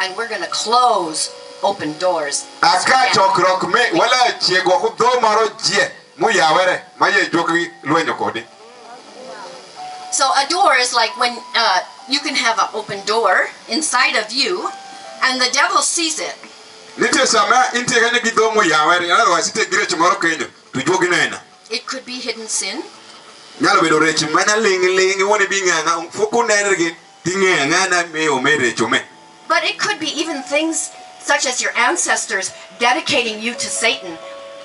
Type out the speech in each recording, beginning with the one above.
and we're going to close open doors. So a door is like when you can have an open door inside of you, and the devil sees it. It could be hidden sin. But it could be even things such as your ancestors dedicating you to Satan,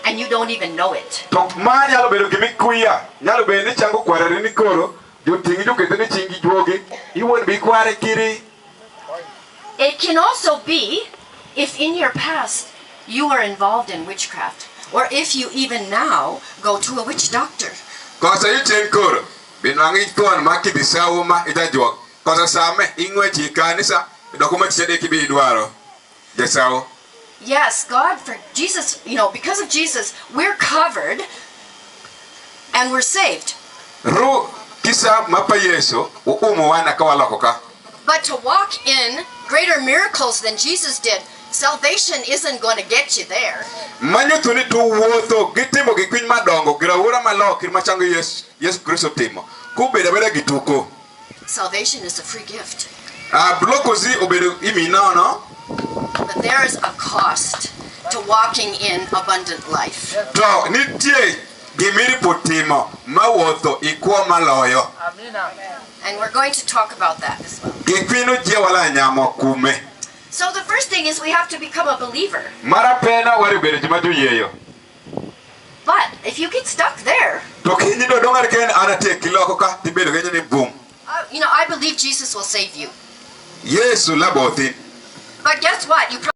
and you don't even know it. It can also be if in your past you were involved in witchcraft, or if you even now go to a witch doctor. Yes, God, for Jesus, because of Jesus, we're covered and we're saved. But to walk in greater miracles than Jesus did, salvation isn't going to get you there. Salvation is a free gift. But there is a cost to walking in abundant life. And we're going to talk about that as well. So the first thing is we have to become a believer. But if you get stuck there, I believe Jesus will save you. But guess what? You